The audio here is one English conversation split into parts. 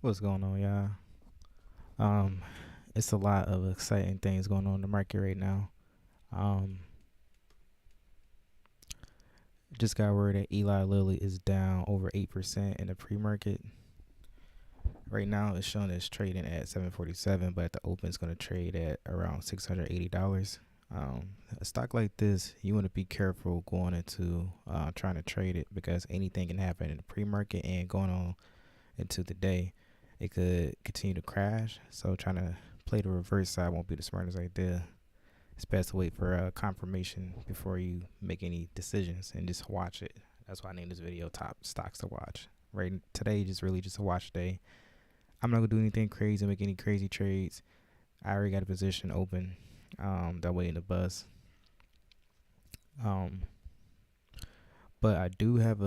What's going on, y'all? Um, it's a lot of exciting things going on in the market right now. Um, just got word that Eli Lilly is down over 8% in the pre-market. Right now, it's showing it's trading at 747, but at the open, it's going to trade at around $680. A stock like this, you want to be careful going into trying to trade it because anything can happen in the pre-market and going on into the day. It could continue to crash. So trying to play the reverse side won't be the smartest idea. It's best to wait for confirmation before you make any decisions and just watch it. That's why I named this video Top Stocks to Watch. Right today, just really just a watch day. I'm not gonna do anything crazy, make any crazy trades. I already got a position open. That way in the bus. Um, but I do have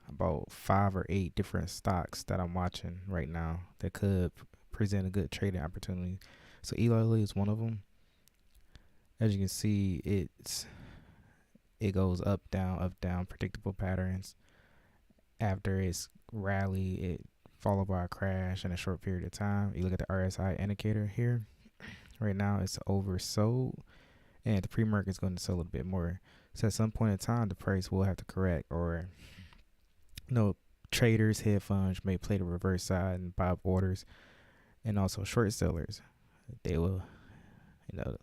about 5 or 8 different stocks that I'm watching right now that could present a good trading opportunity. So Eli Lilly is one of them. As you can see, it goes up, down, predictable patterns. After its rally, it followed by a crash in a short period of time. You look at the RSI indicator here. Right now, it's oversold, and the pre-market is going to sell a bit more. So at some point in time, the price will have to correct, or traders, hedge funds may play the reverse side and buy up orders, and also short sellers. They will, you know,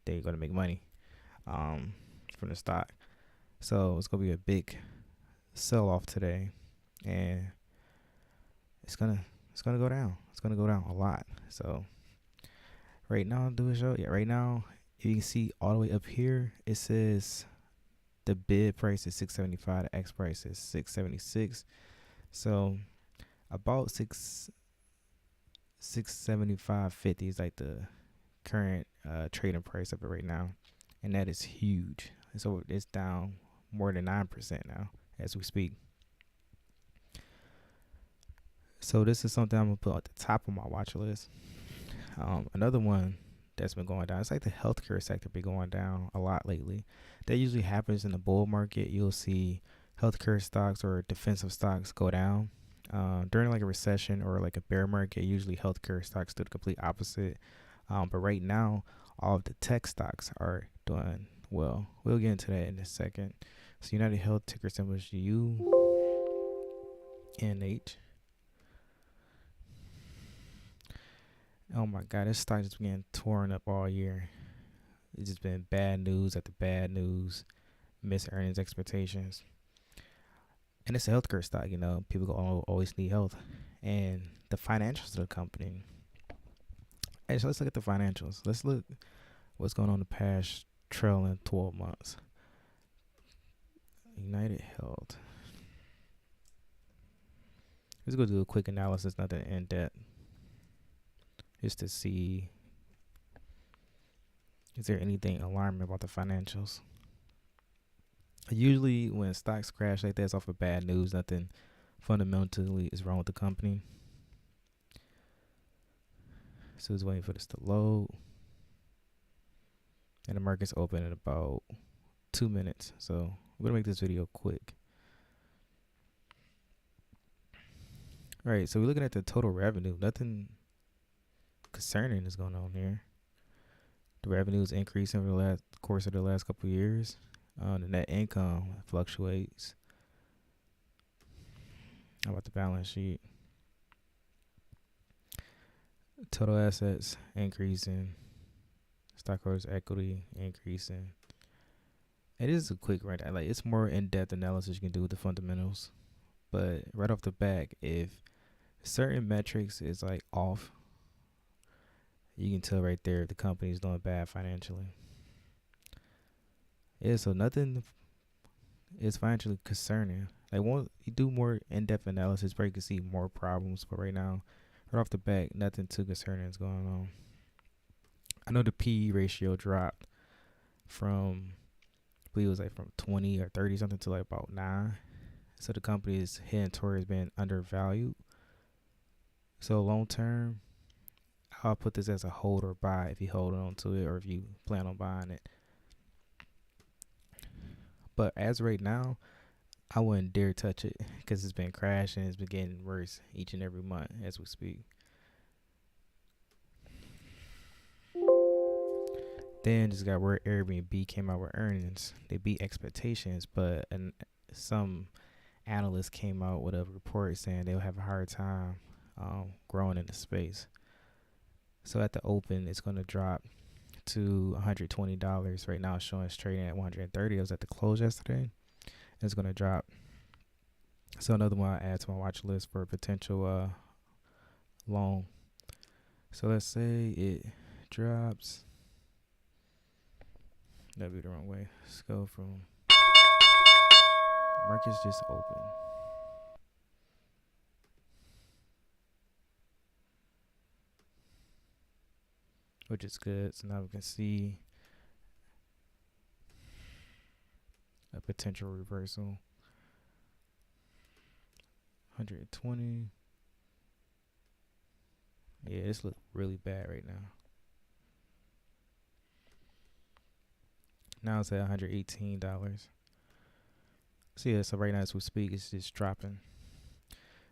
they're going to make money from the stock. So it's gonna be a big sell off today, and it's gonna it's gonna go down. It's gonna go down a lot. So right now, do a show. Yeah, right now you can see all the way up here. It says the bid price is 675. The X price is 676. So about 675.50 is like the current trading price of it right now, and that is huge. So it's down more than 9% now as we speak. So this is something I'm gonna put at the top of my watch list. Another one that's been going down. It's like the healthcare sector been going down a lot lately. That usually happens in the bull market. You'll see healthcare stocks or defensive stocks go down. During like a recession or like a bear market, usually healthcare stocks do the complete opposite. But right now, all of the tech stocks are doing well. We'll get into that in a second. So United Health ticker symbol is UNH. Oh my God, this stock just been torn up all year. It's just been bad news after bad news, missed earnings expectations. And it's a healthcare stock, people always need health. And the financials of the company. Hey, so let's look at the financials. Let's look what's going on the past trailing 12 months. United Health. Let's go do a quick analysis, nothing in depth, just to see is there anything alarming about the financials. Usually when stocks crash like that, it's off of bad news. Nothing fundamentally is wrong with the company. So it's waiting for this to load. And the market's open in about 2 minutes. So I'm going to make this video quick. All right, so we're looking at the total revenue. Nothing concerning is going on here. The revenue is increasing over the course of the last couple of years. The net income fluctuates. How about the balance sheet? Total assets increasing. Stockholders' equity increasing. It is a quick run. Like, it's more in-depth analysis you can do with the fundamentals. But right off the bat, if certain metrics is like off, you can tell right there if the company is doing bad financially. Yeah, so nothing is financially concerning. Like, once you do more in-depth analysis, where you can see more problems. But right now, right off the bat, nothing too concerning is going on. I know the PE ratio dropped from, I believe it was like from 20 or 30 something to like about 9. So the company is heading towards being undervalued. So long term, I'll put this as a hold or buy if you hold on to it or if you plan on buying it. But as right now, I wouldn't dare touch it because it's been crashing. It's been getting worse each and every month as we speak. Then just got word Airbnb came out with earnings. They beat expectations, but some analysts came out with a report saying they'll have a hard time growing in the space. So at the open, it's going to drop to $120. Right now, it's showing it's trading at 130. It was at the close yesterday. It's going to drop. So another one I add to my watch list for a potential long. So let's say it drops. That'd be the wrong way. Let's go from markets just open. Which is good. So now we can see a potential reversal. 120. Yeah, this looks really bad right now. Now it's at $118. So yeah, so right now as we speak, it's just dropping.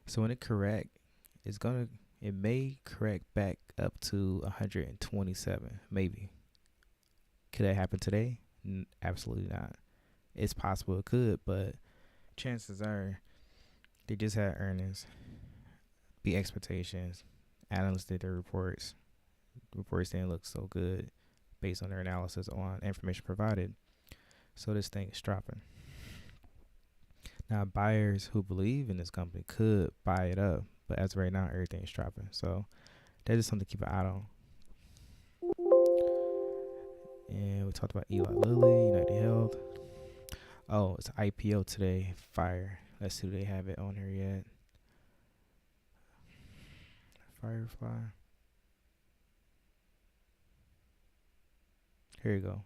So when it correct, it may correct back up to 127, maybe. Could that happen today? Absolutely not. It's possible it could, but chances are they just had earnings, beat expectations. Analysts did their reports. Reports didn't look so good based on their analysis on information provided. So this thing is dropping. Now buyers who believe in this company could buy it up, but as of right now, everything's dropping. So that is something to keep an eye on. And we talked about Eli Lilly, United Health. Oh, it's IPO today. Fire. Let's see if they have it on here yet. Firefly. Here you go.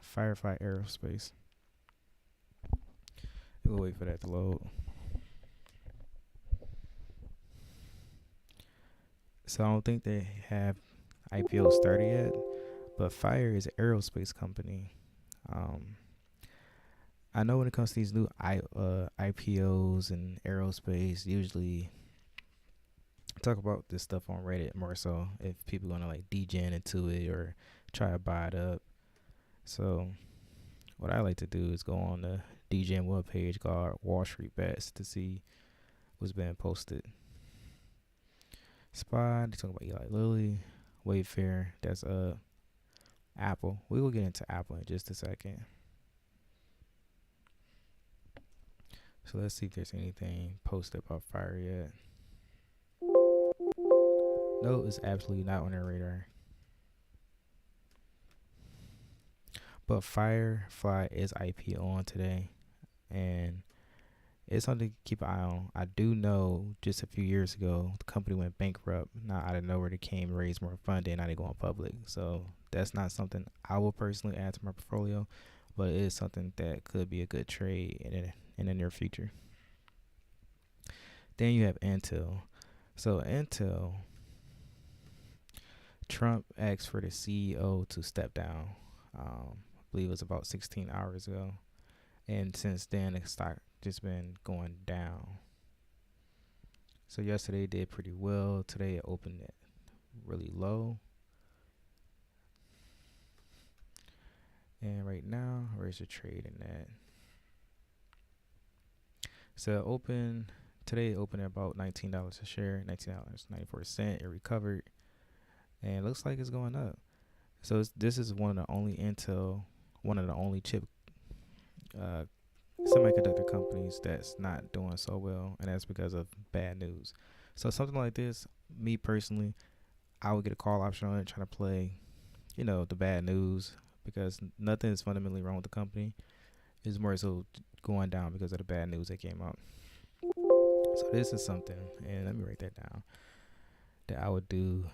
Firefly Aerospace. We'll wait for that to load. So I don't think they have IPO started yet, but Fire is an aerospace company. I know when it comes to these new IPOs and aerospace, usually talk about this stuff on Reddit more so if people want to like degen into it or try to buy it up. So what I like to do is go on the DGen webpage called Wall Street Bets to see what's been posted. SPY, they talk about Eli Lilly, Wayfair, that's Apple. We will get into Apple in just a second. So let's see if there's anything posted about Fire yet. No, it's absolutely not on their radar. But Firefly is IPO on today, and it's something to keep an eye on. I do know just a few years ago, the company went bankrupt. Not out of nowhere, they came raise more funding, now they're going public. So that's not something I will personally add to my portfolio, but it is something that could be a good trade in the near future. Then you have Intel. So Intel, Trump asked for the CEO to step down. I believe it was about 16 hours ago. And since then, the stock just been going down. So yesterday it did pretty well. Today it opened it really low. And right now, where's the trade in that? So today it opened at about $19 a share, $19.94. It recovered, and it looks like it's going up. So this is one of the only chip semiconductor companies that's not doing so well, and that's because of bad news. So something like this, me personally, I would get a call option on it, trying to play, the bad news, because nothing is fundamentally wrong with the company. It's more so going down because of the bad news that came out. So this is something, and let me write that down, that I would do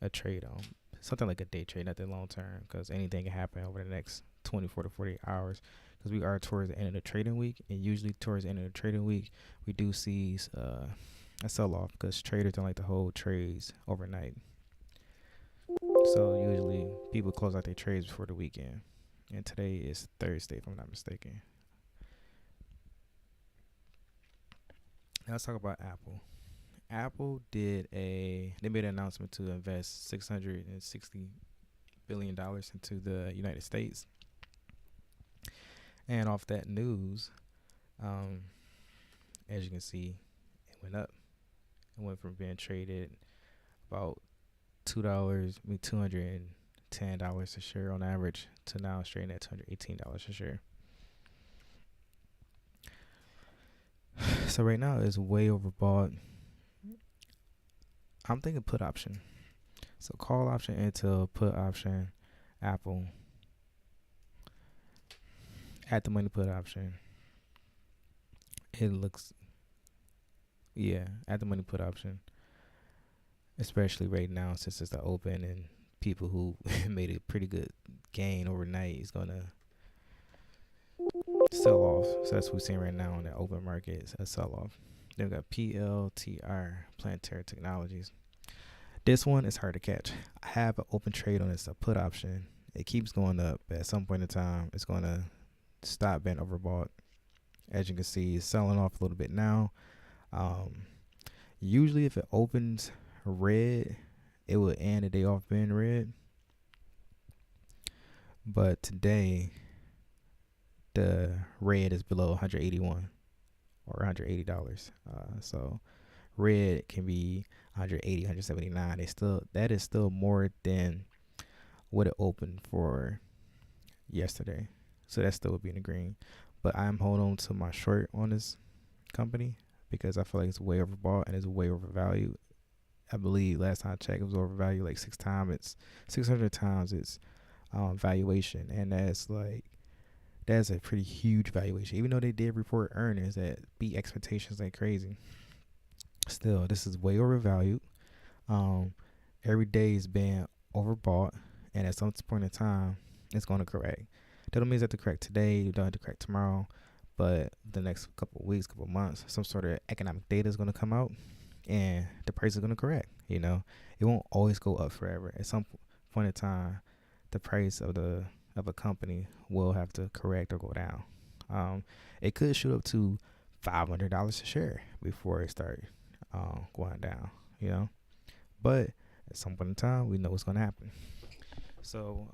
a trade on. Something like a day trade, nothing long term, because anything can happen over the next 24 to 48 hours, because we are towards the end of the trading week, and usually towards the end of the trading week, we do see a sell-off, because traders don't like to hold trades overnight. So usually people close out their trades before the weekend, and today is Thursday, if I'm not mistaken. Now let's talk about Apple. Apple they made an announcement to invest $660 billion into the United States. And off that news, um, as you can see, it went up. It went from being traded about $2, I mean $210 a share on average, to now it's trading at $218 a share. So right now it's way overbought. I'm thinking put option. So call option Intel, put option Apple, at the money put option. It looks, yeah, at the money put option. Especially right now since it's the open and people who made a pretty good gain overnight is gonna sell off. So that's what we're seeing right now in the open market, is a sell off. Then we got PLTR, Planetary Technologies. This one is hard to catch. I have an open trade on this, a put option. It keeps going up, but at some point in time, it's going to stop being overbought. As you can see, it's selling off a little bit now. Usually, if it opens red, it will end the day off being red. But today, the red is below 181 or $180. So red can be 180, 179. That is still more than what it opened for yesterday. So that still would be in the green. But I'm holding on to my short on this company because I feel like it's way overbought and it's way overvalued. I believe last time I checked, it was overvalued like 600 times its valuation, and that's a pretty huge valuation. Even though they did report earnings that beat expectations like crazy, still this is way overvalued. Every day is being overbought, and at some point in time, it's going to correct. That don't mean it's have to correct today. You don't have to correct tomorrow, but the next couple of weeks, couple of months, some sort of economic data is going to come out, and the price is going to correct. It won't always go up forever. At some point in time, the price of a company will have to correct or go down. It could shoot up to $500 a share before it start going down. But at some point in time, we know what's going to happen. So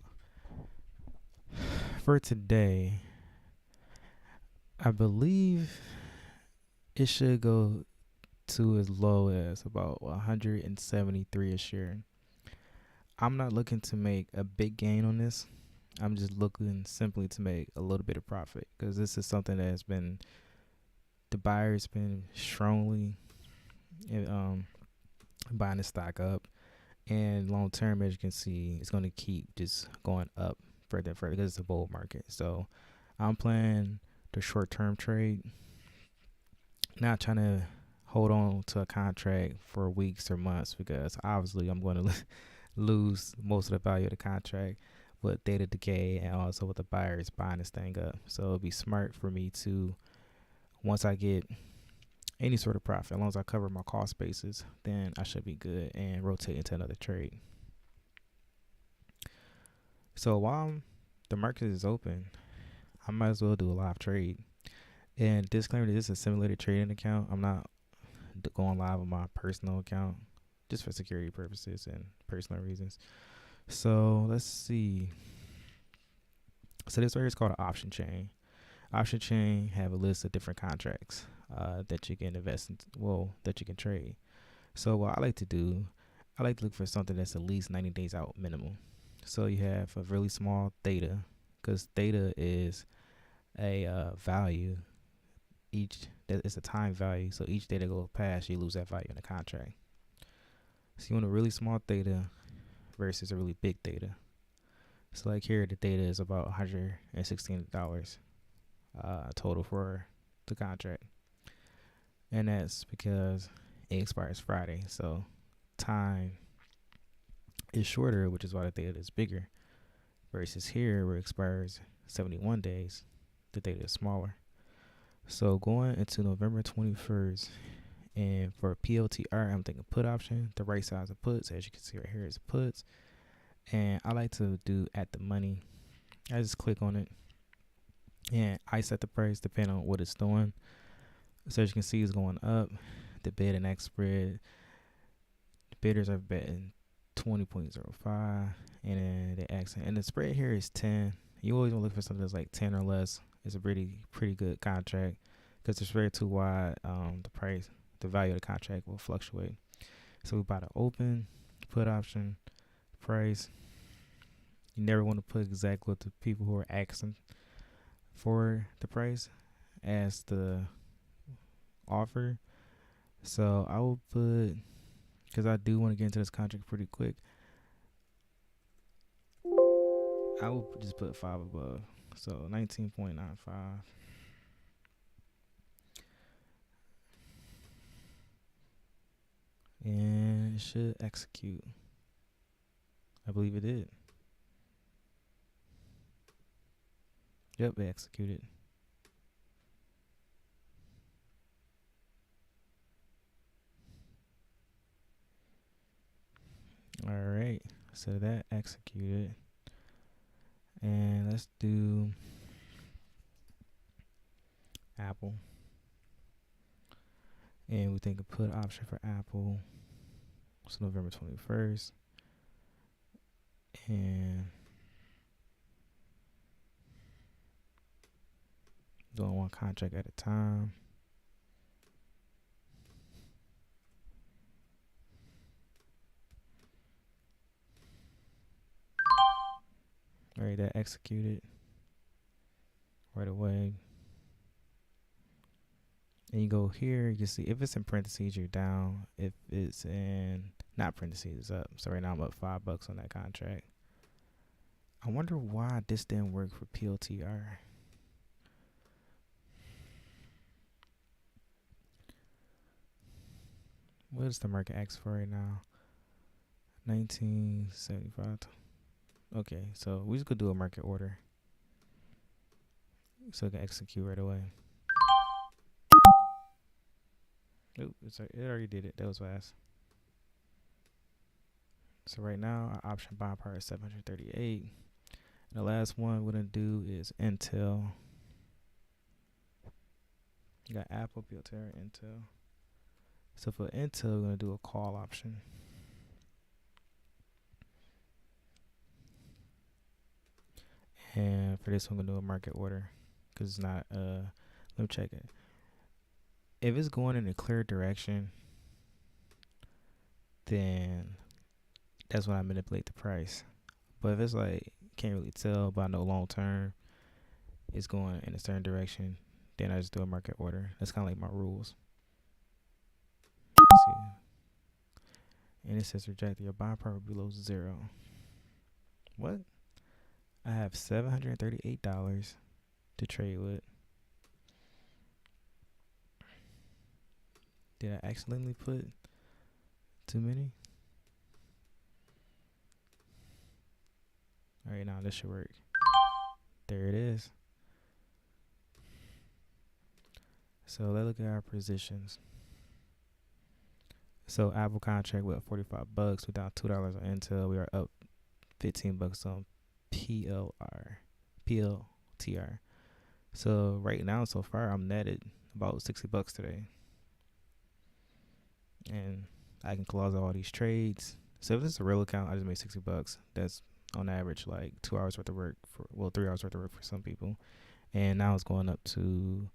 for today, I believe it should go to as low as about 173 a share. I'm not looking to make a big gain on this. I'm just looking simply to make a little bit of profit, because this is something that has been, the buyer's been strongly buying the stock up, and long term, as you can see, it's going to keep just going up further and further because it's a bull market. So I'm playing the short term trade, not trying to hold on to a contract for weeks or months, because obviously I'm going to lose most of the value of the contract with data decay and also with the buyers buying this thing up. So it'll be smart for me to, once I get any sort of profit, as long as I cover my cost basis, then I should be good and rotate into another trade. So while the market is open, I might as well do a live trade. And disclaimer, this is a simulated trading account. I'm not going live on my personal account, just for security purposes and personal reasons. So let's see. So this right here is called an option chain. Option chain have a list of different contracts that you can invest in, that you can trade. So what I like to do, I like to look for something that's at least 90 days out minimum. So you have a really small theta, because theta is a value. It's a time value. So each day that goes past, you lose that value in the contract. So you want a really small theta versus a really big theta. So like here, the theta is about $116 total for the contract, and that's because it expires Friday. So time is shorter, which is why the theta is bigger. Versus here, where it expires 71 days, the theta is smaller. So going into November 21st, and for PLTR, I'm thinking put option. The right size of puts, as you can see right here, is puts. And I like to do at the money. I just click on it, and I set the price depending on what it's doing. So as you can see, it's going up. The bid and ask spread, the bidders are betting 20.05, and then the accent, and the spread here is 10. You always want to look for something that's like 10 or less. It's a pretty good contract, because the spread too wide, the value of the contract will fluctuate. So we buy the open, put option, price. You never want to put exactly what the people who are asking for the price as the offer. So I will put, because I do want to get into this contract pretty quick, I will just put 5 above. So 19.95. And it should execute. I believe it did. Yep, it executed. All right, so that executed. And let's do Apple. And we think a put option for Apple. It's November 21st. And doing one contract at a time. All right, that executed right away. And you go here, you can see if it's in parentheses, you're down. If it's in not parentheses, it's up. So right now I'm up $5 on that contract. I wonder why this didn't work for PLTR. What is the market ask for right now? 1975. Okay, so we just could do a market order, so it can execute right away. Oop, it already did it. That was fast. So right now our option buy part is 738. And the last one we're gonna do is Intel. You got Apple, PLTR, Intel. So for Intel, we're gonna do a call option. And for this one, we're gonna do a market order, because it's not let me check it. If it's going in a clear direction, then that's when I manipulate the price. But if it's like can't really tell, but I know long term it's going in a certain direction, then I just do a market order. That's kind of like my rules. Let's see. And it says reject your buy power below 0. What? I have $738 to trade with. Did I accidentally put too many? All right, now this should work. There it is. So let's look at our positions. So Apple contract with $45. We're down $2 on Intel. We are up $15 on PLTR. So right now, so far, I'm netted about $60 today, and I can close all these trades. So if it's a real account, I just made $60. That's on average like 2 hours worth of work 3 hours worth of work for some people, and now it's going up to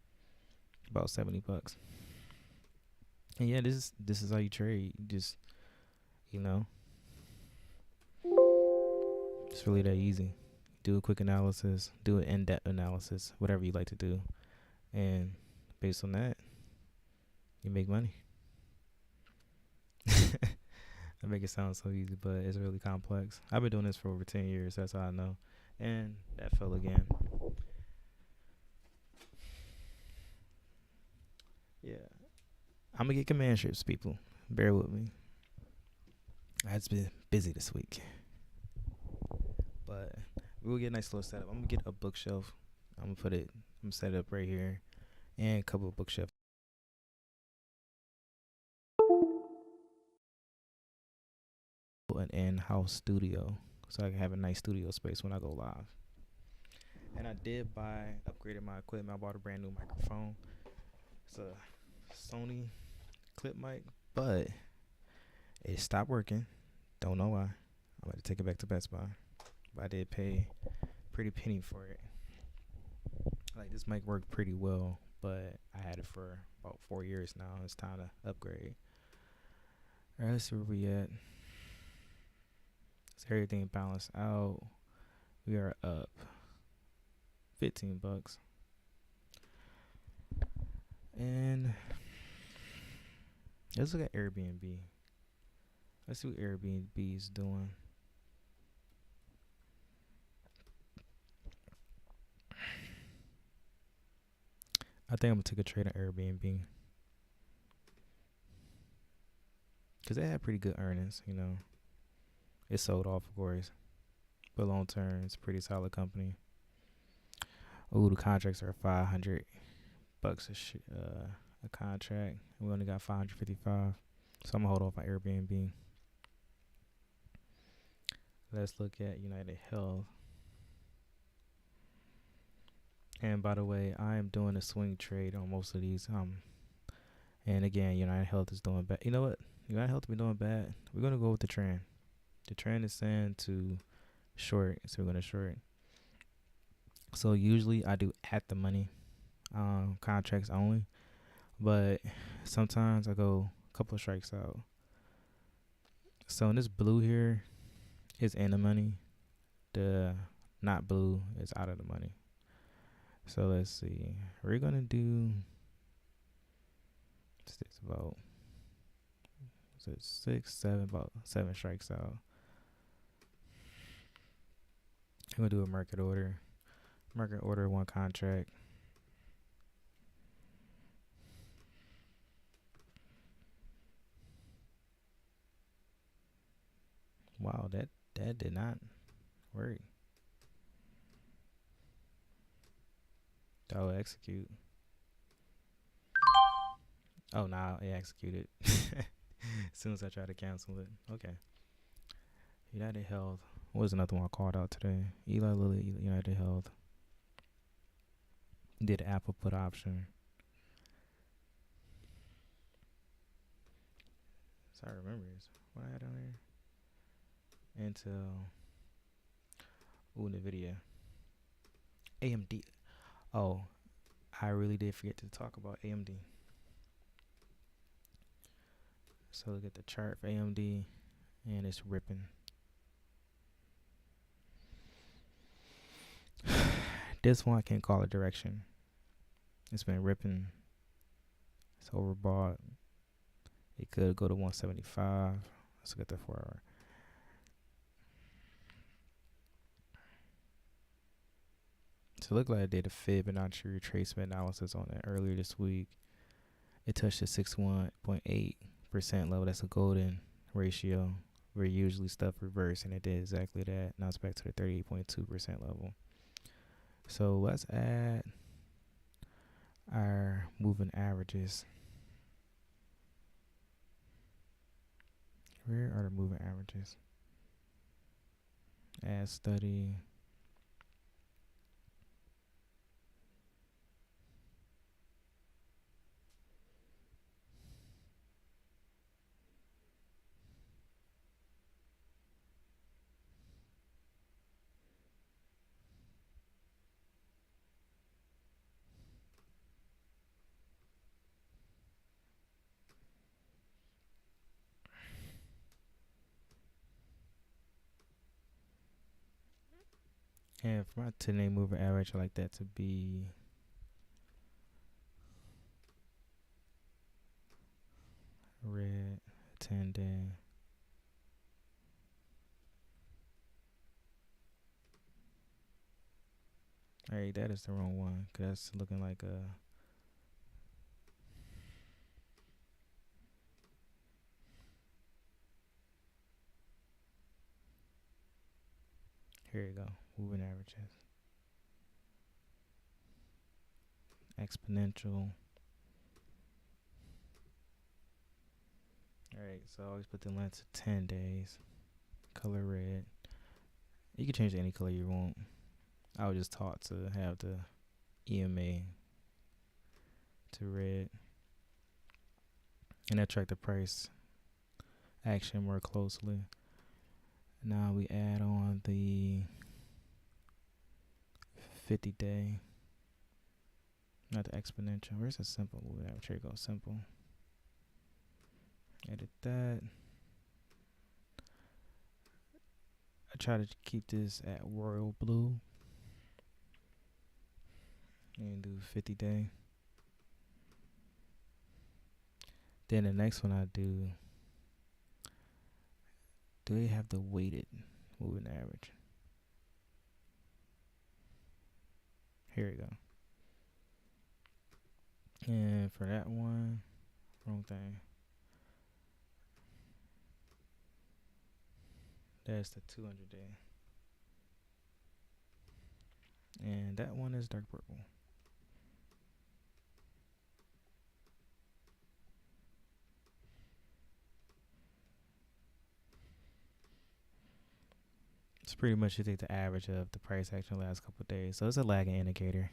about $70. And yeah, this is how you trade. You just, it's really that easy. Do a quick analysis, do an in-depth analysis, whatever you like to do, and based on that, you make money. I make it sound so easy, but it's really complex. I've been doing this for over 10 years. That's how I know. And that fell again. Yeah. I'm going to get command strips, people. Bear with me. I've been busy this week. But we'll get a nice little setup. I'm going to get a bookshelf. I'm going to set it up right here. And a couple of bookshelves. An in-house studio, so I can have a nice studio space when I go live. And I did upgraded my equipment. I bought a brand new microphone. It's a Sony clip mic, but it stopped working. Don't know why. I'm about to take it back to Best Buy. But I did pay pretty penny for it. Like this mic worked pretty well, but I had it for about 4 years now. It's time to upgrade. Alright, let's see where we at. Is everything balanced out? We are up $15. And let's look at Airbnb. Let's see what Airbnb is doing. I think I'm gonna take a trade on Airbnb because they had pretty good earnings. You know, it sold off, of course, but long term, it's a pretty solid company. Oh, the contracts are $500 a contract. We only got 555, so I'm gonna hold off on Airbnb. Let's look at United Health. And by the way, I am doing a swing trade on most of these. And again, United Health is doing bad. You know what? United Health be doing bad. We're gonna go with the trend. The trend is saying to short, so we're gonna short. So usually I do at the money, contracts only, but sometimes I go a couple of strikes out. So in this blue here is in the money. The not blue is out of the money. So let's see. We're gonna do about about 7 strikes out. I'm gonna do a market order. Market order 1 contract. Wow, that did not work. Oh, execute. Oh, now it executed. As soon as I try to cancel it. Okay. United Health. What was another one I called out today? Eli Lilly, United Health. Did Apple put option. So I remember this. What I had on here? Intel. Ooh, NVIDIA. AMD. Oh, I really did forget to talk about AMD. So look at the chart for AMD, and it's ripping. This one I can't call it direction. It's been ripping. It's overbought. It could go to 175. Let's look at the 4 hour. So it looked like I did a Fibonacci retracement analysis on it earlier this week. It touched the 61.8% level. That's a golden ratio where usually stuff reverse, and it did exactly that. Now it's back to the 38.2% level. So let's add our moving averages. Where are the moving averages? Add study. And for my 10-day moving average, I like that to be red 10-day. Alright, that is the wrong one, because that's looking like a... Here you go, moving averages. Exponential. Alright, so I always put the length to 10 days. Color red. You can change to any color you want. I was just taught to have the EMA to red. and I track the price action more closely. Now we add on the 50-day, not the exponential. Where's the simple? Moving average? Here you go, simple. Edit that. I try to keep this at royal blue and do 50-day. Then the next one I do they have the weighted moving average? Here we go. And for that one, wrong thing. That's the 200-day. And that one is dark purple. It's pretty much you take the average of the price action the last couple of days. So it's a lagging indicator.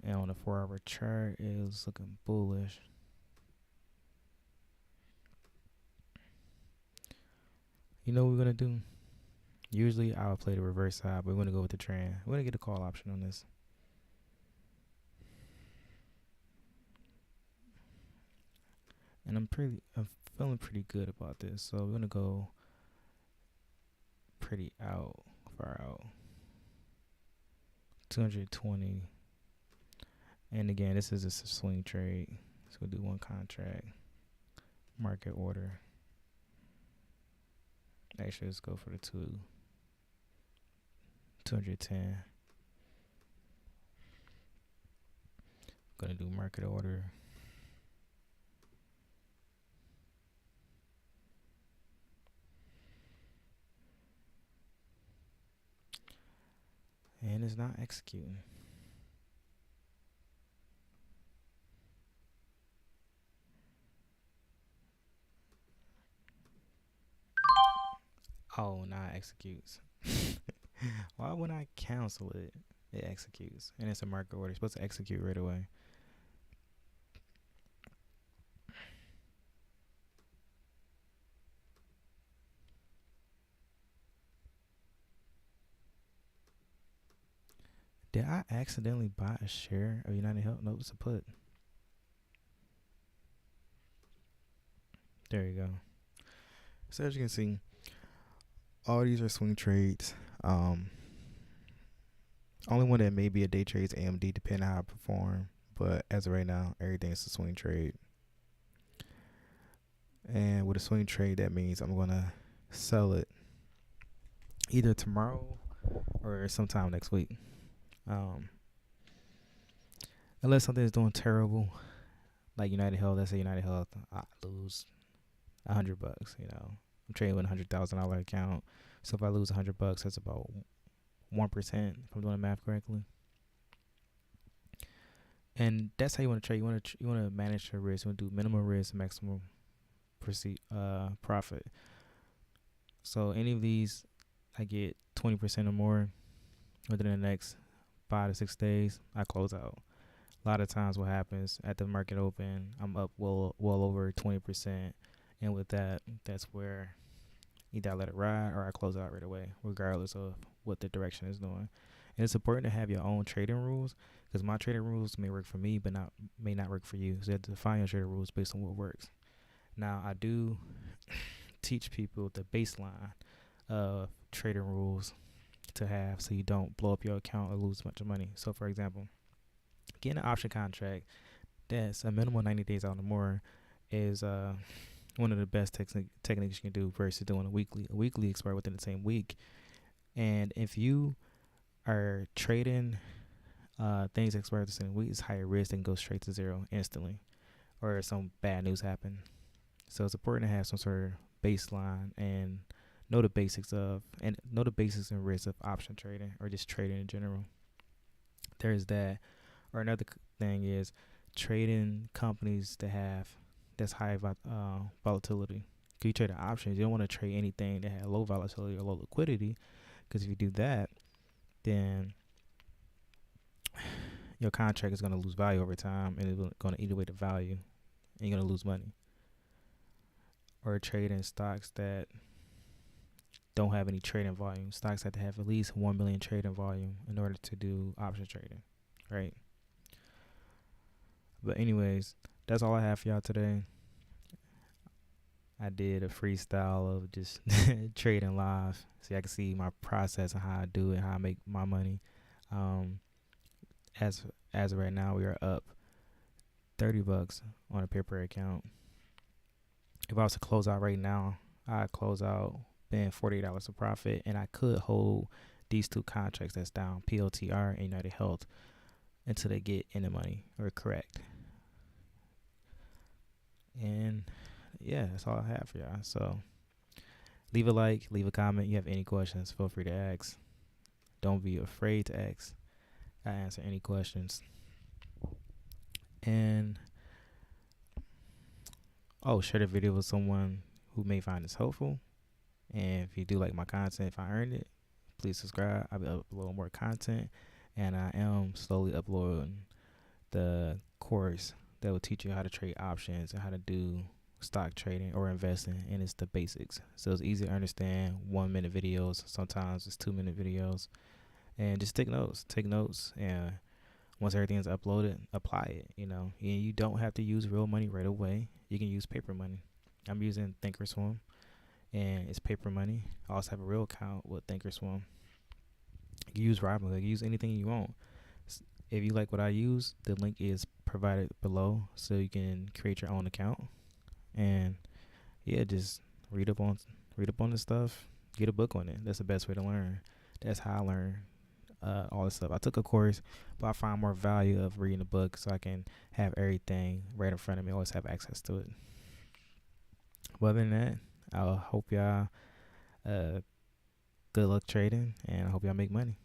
And on the 4-hour chart, it was looking bullish. You know what we're going to do? Usually I would play the reverse side, but we're going to go with the trend. We're going to get a call option on this. And I'm feeling pretty good about this. So we're going to go pretty far out. 220. And again, this is a swing trade. So we'll do one contract. Market order. Actually, let's go for the 210. Gonna do market order. And it's not executing. Oh, now it executes. Why would I cancel it? It executes. And it's a market order. It's supposed to execute right away. Did I accidentally buy a share of United Health? No, it's a put. There you go. So as you can see, all these are swing trades. Only one that may be a day trade is AMD, depending on how I perform. But as of right now, everything's a swing trade. And with a swing trade, that means I'm gonna sell it either tomorrow or sometime next week. Unless something is doing terrible, like United Health. Let's say United Health, I lose $100. You know, I'm trading with $100,000 account, so if I lose $100, that's about 1%. If I'm doing the math correctly. And that's how you want to trade. You want to manage your risk. You want to do minimum risk, maximum profit. So any of these, I get 20% or more within the next 5 to 6 days. I close out. A lot of times, what happens at the market open, I'm up well over 20%, and with that, that's where either I let it ride or I close out right away, regardless of what the direction is doing. And it's important to have your own trading rules, because my trading rules may work for me, but may not work for you. So you have to define your trading rules based on what works. Now, I do teach people the baseline of trading rules to have, so you don't blow up your account or lose a bunch of money. So, for example, getting an option contract that's a minimum 90 days out or more is one of the best techniques you can do versus doing a weekly. A weekly expire within the same week. And if you are trading things that expire the same week, it's higher risk and goes straight to zero instantly, or some bad news happen. So it's important to have some sort of baseline and know the basics and risks of option trading or just trading in general. There's that. Or another thing is trading companies that's high volatility. Because you trade the options, you don't want to trade anything that has low volatility or low liquidity, because if you do that, then your contract is going to lose value over time, and it's going to eat away the value, and you're going to lose money. Or trade in stocks that don't have any trading volume. Stocks have to have at least 1 million trading volume in order to do option trading, right? But anyways, that's all I have for y'all today. I did a freestyle of just trading live, so I can see my process and how I do it, how I make my money. As of right now, we are up $30 on a paper account. If I was to close out right now, I'd close out being $48 of profit, and I could hold these two contracts that's down, PLTR and United Health, until they get in the money or correct. And yeah, that's all I have for y'all. So leave a like, leave a comment. You have any questions, feel free to ask. Don't be afraid to ask. I answer any questions. And share the video with someone who may find this helpful. And if you do like my content, if I earned it, please subscribe. I'll be uploading more content, and I am slowly uploading the course that will teach you how to trade options and how to do stock trading or investing, and it's the basics. So it's easy to understand. 1 minute videos, sometimes it's 2 minute videos, and just take notes, and once everything's uploaded, apply it. And you don't have to use real money right away. You can use paper money. I'm using Thinkorswim, and it's paper money. I also have a real account with Thinkorswim. You can use Robinhood. You can use anything you want. If you like what I use, the link is provided below, so you can create your own account. And yeah, just read up on this stuff. Get a book on it. That's the best way to learn. That's how I learn all this stuff. I took a course, but I find more value of reading a book, so I can have everything right in front of me. Always have access to it. But other than that, I hope y'all good luck trading, and I hope y'all make money.